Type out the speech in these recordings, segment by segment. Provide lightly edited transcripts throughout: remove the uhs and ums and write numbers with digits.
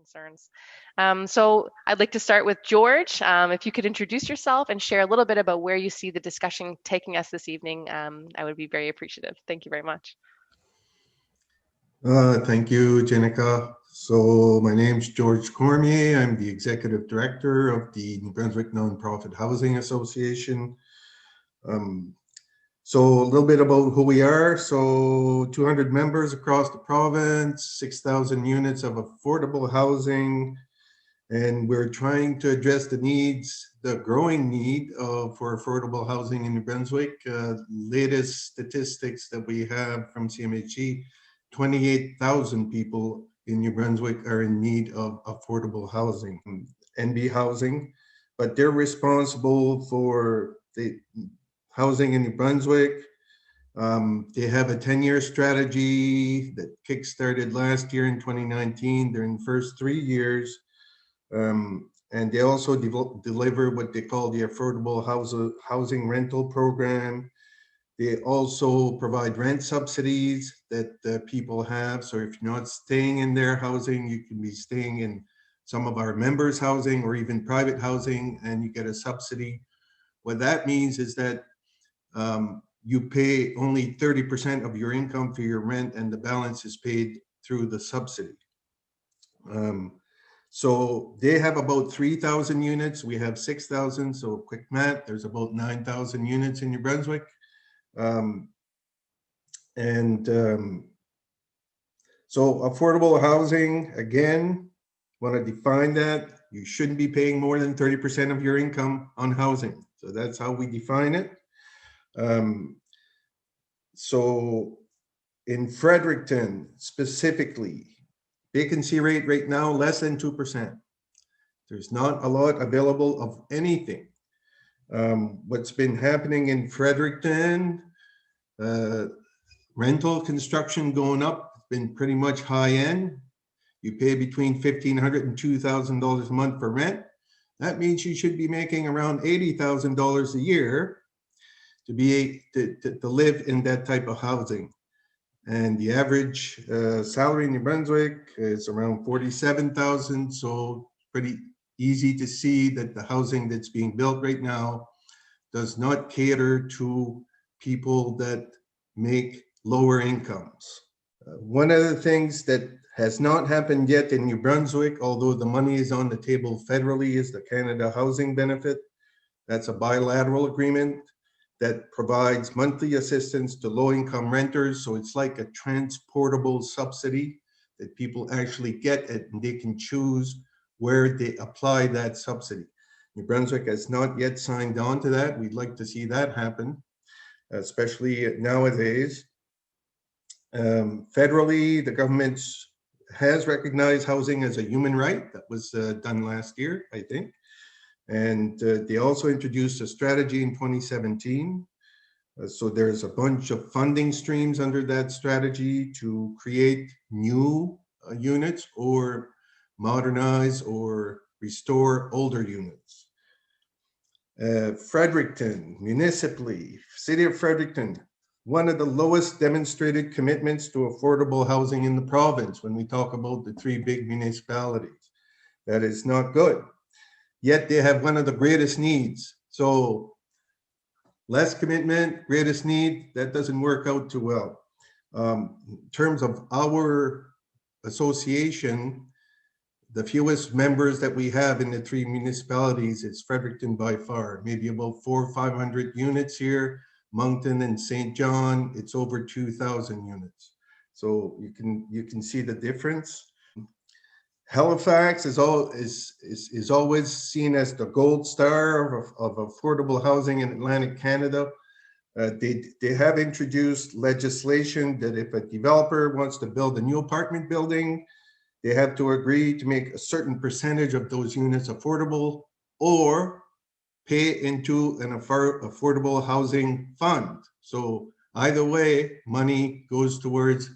concerns. So I'd like to start with George. If you could introduce yourself and share a little bit about where you see the discussion taking us this evening, I would be very appreciative. Thank you very much. Thank you, Jenica. So my name's George Cormier. I'm the Executive Director of the New Brunswick Nonprofit Housing Association. So a little bit about who we are. So 200 members across the province, 6,000 units of affordable housing, and we're trying to address the needs, the growing need for affordable housing in New Brunswick. Latest statistics that we have from CMHC, 28,000 people in New Brunswick are in need of affordable housing, NB housing, but they're responsible for the housing in New Brunswick. They have a 10-year strategy that kickstarted last year in 2019. They're in the first 3 years. And they also deliver what they call the affordable housing rental program. They also provide rent subsidies that people have. So if you're not staying in their housing, you can be staying in some of our members' housing or even private housing, and you get a subsidy. What that means is that you pay only 30% of your income for your rent, and the balance is paid through the subsidy. So they have about 3,000 units. We have 6,000. So quick math, there's about 9,000 units in New Brunswick. So affordable housing, again, want to define that. You shouldn't be paying more than 30% of your income on housing. So that's how we define it. So in Fredericton specifically, vacancy rate right now, less than 2%. There's not a lot available of anything. What's been happening in Fredericton, rental construction going up, been pretty much high end. You pay between $1,500 and $2,000 a month for rent. That means you should be making around $80,000 a year to live in that type of housing. And the average salary in New Brunswick is around $47,000. So pretty easy to see that the housing that's being built right now does not cater to people that make lower incomes. One of the things that has not happened yet in New Brunswick, although the money is on the table federally, is the Canada Housing Benefit. That's a bilateral agreement that provides monthly assistance to low-income renters. So it's like a transportable subsidy that people actually get it, and they can choose where they apply that subsidy. New Brunswick has not yet signed on to that. We'd like to see that happen, especially nowadays. Federally, the government has recognized housing as a human right. That was done last year, I think. And they also introduced a strategy in 2017. So there's a bunch of funding streams under that strategy to create new units or modernize or restore older units. Fredericton, municipally, City of Fredericton, one of the lowest demonstrated commitments to affordable housing in the province when we talk about the 3 big municipalities. That is not good. Yet they have one of the greatest needs. So less commitment, greatest need, that doesn't work out too well. In terms of our association, the fewest members that we have in the 3 municipalities is Fredericton by far, maybe about 400 or 500 units here. Moncton and St. John, it's over 2,000 units. So you can see the difference. Halifax is always seen as the gold star of affordable housing in Atlantic Canada. They have introduced legislation that if a developer wants to build a new apartment building, they have to agree to make a certain percentage of those units affordable or pay into an affordable housing fund. So either way, money goes towards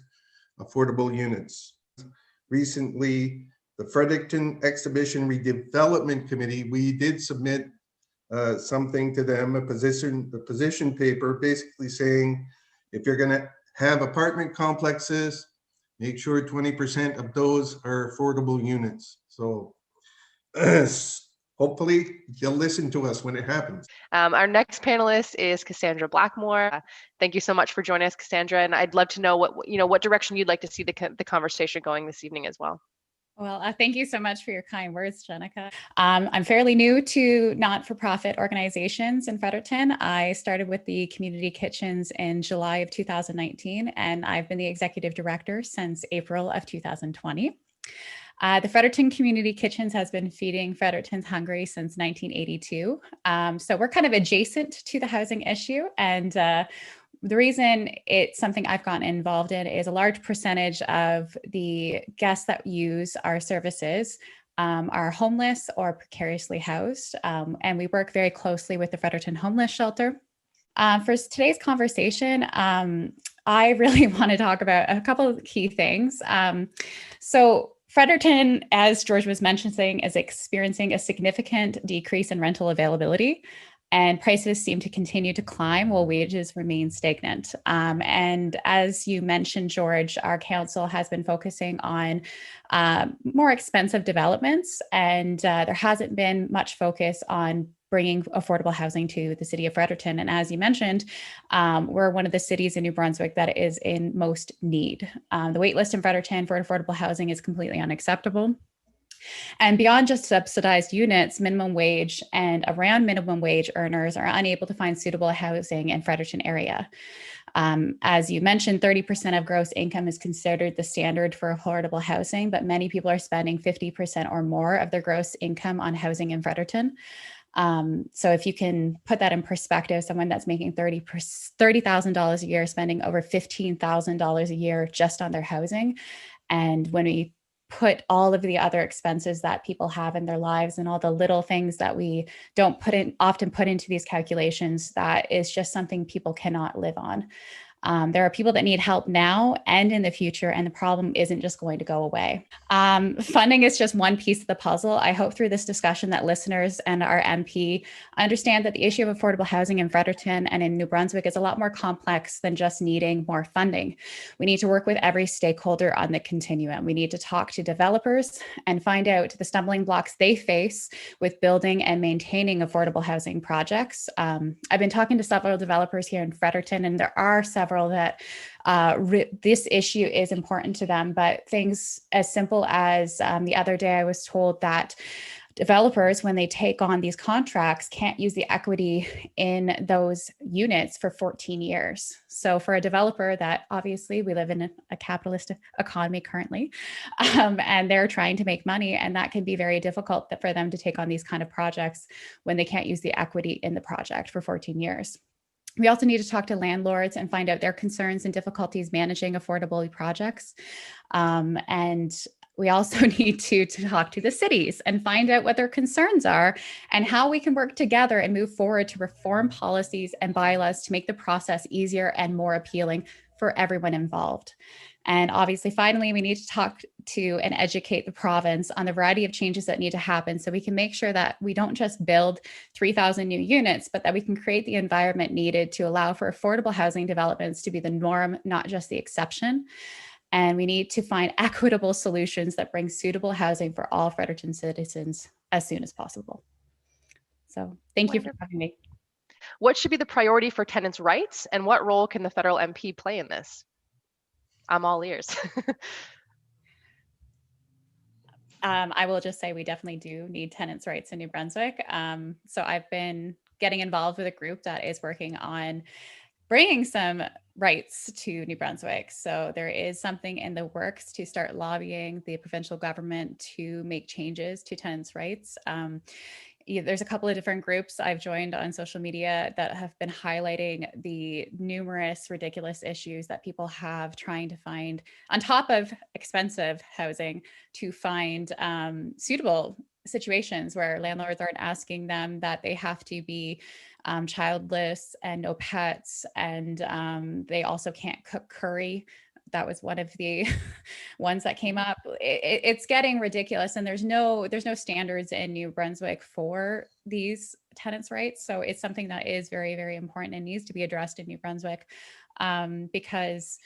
affordable units. Recently, the Fredericton Exhibition Redevelopment Committee, we did submit something to them, a position paper, basically saying, if you're gonna have apartment complexes, make sure 20% of those are affordable units. So hopefully you'll listen to us when it happens. Our next panelist is Cassandra Blackmore. Thank you so much for joining us, Cassandra. And I'd love to know what direction you'd like to see the conversation going this evening as well. Well, thank you so much for your kind words, Jenica. I'm fairly new to not-for-profit organizations in Fredericton. I started with the community kitchens in July of 2019, and I've been the executive director since April of 2020. The Fredericton Community Kitchens has been feeding Frederictons hungry since 1982. So we're kind of adjacent to the housing issue, and the reason it's something I've gotten involved in is a large percentage of the guests that use our services are homeless or precariously housed. And we work very closely with the Fredericton Homeless Shelter. For today's conversation, I really want to talk about a couple of key things. So Fredericton, as George was mentioning, is experiencing a significant decrease in rental availability, and prices seem to continue to climb while wages remain stagnant. And as you mentioned, George, our council has been focusing on more expensive developments, and there hasn't been much focus on bringing affordable housing to the city of Fredericton. And as you mentioned, we're one of the cities in New Brunswick that is in most need. The wait list in Fredericton for affordable housing is completely unacceptable. And beyond just subsidized units, minimum wage and around minimum wage earners are unable to find suitable housing in Fredericton area. As you mentioned, 30% of gross income is considered the standard for affordable housing, but many people are spending 50% or more of their gross income on housing in Fredericton. So if you can put that in perspective, someone that's making $30,000 a year, spending over $15,000 a year just on their housing. And when we put all of the other expenses that people have in their lives and all the little things that we don't often put into these calculations, that is just something people cannot live on. There are people that need help now and in the future, and the problem isn't just going to go away. Funding is just one piece of the puzzle. I hope through this discussion that listeners and our MP understand that the issue of affordable housing in Fredericton and in New Brunswick is a lot more complex than just needing more funding. We need to work with every stakeholder on the continuum. We need to talk to developers and find out the stumbling blocks they face with building and maintaining affordable housing projects. I've been talking to several developers here in Fredericton, and there are several that this issue is important to them, but things as simple as the other day I was told that developers, when they take on these contracts, can't use the equity in those units for 14 years. So for a developer that obviously we live in a capitalist economy currently, and they're trying to make money, and that can be very difficult for them to take on these kind of projects when they can't use the equity in the project for 14 years. We also need to talk to landlords and find out their concerns and difficulties managing affordable projects. And we also need to talk to the cities and find out what their concerns are and how we can work together and move forward to reform policies and bylaws to make the process easier and more appealing for everyone involved. And obviously, finally, we need to talk to and educate the province on the variety of changes that need to happen so we can make sure that we don't just build 3,000 new units, but that we can create the environment needed to allow for affordable housing developments to be the norm, not just the exception. And we need to find equitable solutions that bring suitable housing for all Fredericton citizens as soon as possible. So thank you for having me. What should be the priority for tenants' rights, and what role can the federal MP play in this? I'm all ears. I will just say we definitely do need tenants' rights in New Brunswick. So I've been getting involved with a group that is working on bringing some rights to New Brunswick. So there is something in the works to start lobbying the provincial government to make changes to tenants' rights. There's a couple of different groups I've joined on social media that have been highlighting the numerous ridiculous issues that people have trying to find, on top of expensive housing, to find suitable situations where landlords aren't asking them that they have to be childless and no pets, and they also can't cook curry. That was one of the ones that came up. It's getting ridiculous, and there's no standards in New Brunswick for these tenants' rights. So it's something that is very, very important and needs to be addressed in New Brunswick, because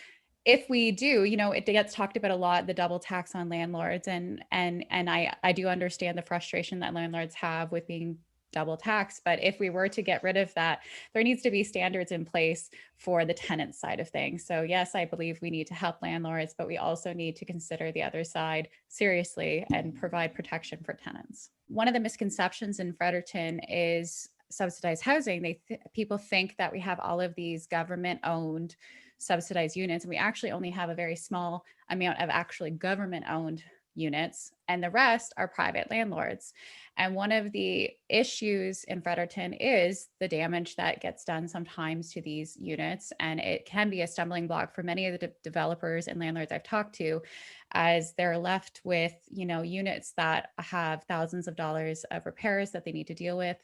if we do, it gets talked about a lot, the double tax on landlords, and I do understand the frustration that landlords have with being double taxed. But if we were to get rid of that, there needs to be standards in place for the tenant side of things. So yes, I believe we need to help landlords, but we also need to consider the other side seriously and provide protection for tenants. One of the misconceptions in Fredericton is subsidized housing. People think that we have all of these government-owned subsidized units, and we actually only have a very small amount of actually government-owned units, and the rest are private landlords. And one of the issues in Fredericton is the damage that gets done sometimes to these units, and it can be a stumbling block for many of the developers and landlords I've talked to, as they're left with units that have thousands of dollars of repairs that they need to deal with.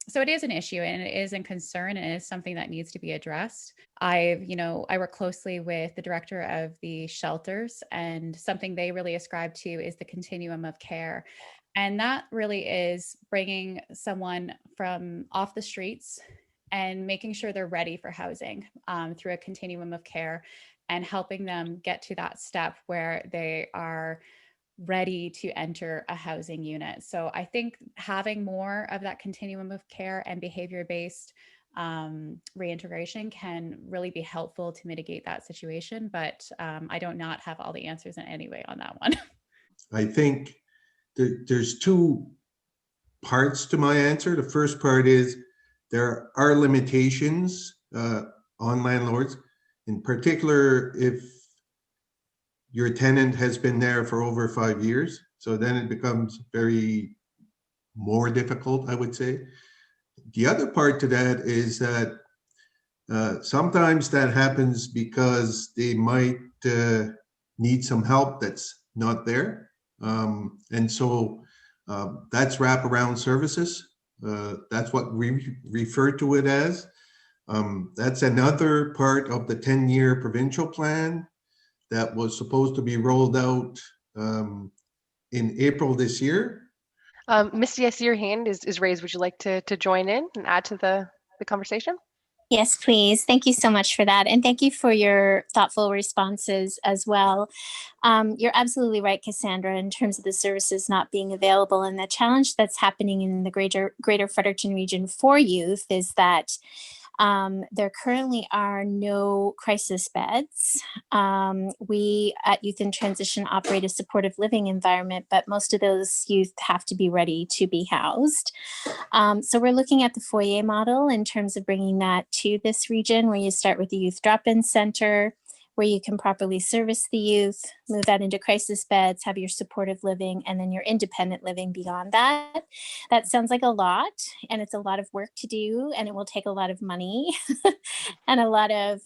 So it is an issue, and it is a concern, and it is something that needs to be addressed. I work closely with the director of the shelters, and something they really ascribe to is the continuum of care. And that really is bringing someone from off the streets and making sure they're ready for housing through a continuum of care, and helping them get to that step where they are ready to enter a housing unit. So I think having more of that continuum of care and behavior-based reintegration can really be helpful to mitigate that situation. But I do not have all the answers in any way on that one. I think there's two parts to my answer. The first part is there are limitations on landlords, in particular if your tenant has been there for over 5 years. So then it becomes very more difficult, I would say. The other part to that is that sometimes that happens because they might need some help that's not there. And so that's wraparound services. That's what we refer to it as. That's another part of the 10-year provincial plan that was supposed to be rolled out in April this year. Misty, I see your hand is raised. Would you like to join in and add to the conversation? Yes, please. Thank you so much for that. And thank you for your thoughtful responses as well. You're absolutely right, Cassandra, in terms of the services not being available. And the challenge that's happening in the greater Fredericton region for youth is that there currently are no crisis beds. We at Youth in Transition operate a supportive living environment, but most of those youth have to be ready to be housed. So we're looking at the foyer model in terms of bringing that to this region, where you start with the youth drop-in center, where you can properly service the youth, move that into crisis beds, have your supportive living, and then your independent living beyond that. That sounds like a lot, and it's a lot of work to do, and it will take a lot of money and a lot of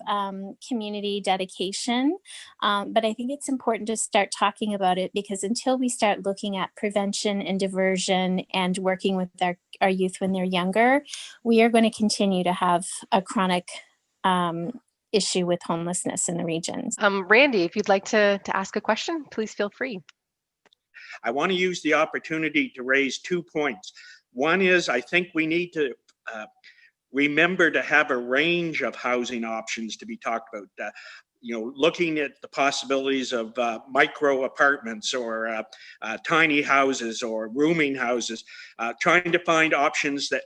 community dedication. But I think it's important to start talking about it, because until we start looking at prevention and diversion and working with our youth when they're younger, we are going to continue to have a chronic issue with homelessness in the regions. Randy, if you'd like to ask a question, please feel free. I want to use the opportunity to raise 2 points. One is, I think we need to remember to have a range of housing options to be talked about. Looking at the possibilities of micro apartments or tiny houses or rooming houses, trying to find options that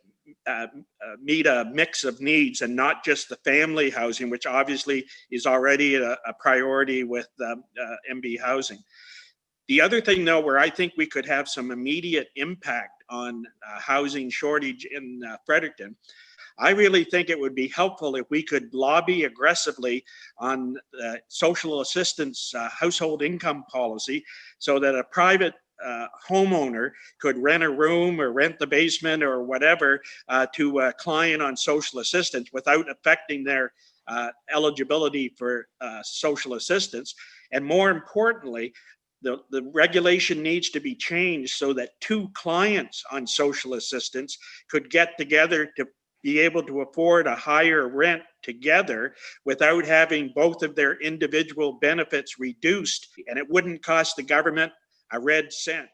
meet a mix of needs and not just the family housing, which obviously is already a priority with MB housing. The other thing, though, where I think we could have some immediate impact on housing shortage in Fredericton, I really think it would be helpful if we could lobby aggressively on social assistance household income policy, so that a private homeowner could rent a room or rent the basement or whatever to a client on social assistance without affecting their eligibility for social assistance. And more importantly, the regulation needs to be changed so that two clients on social assistance could get together to be able to afford a higher rent together without having both of their individual benefits reduced. And it wouldn't cost the government a red cent.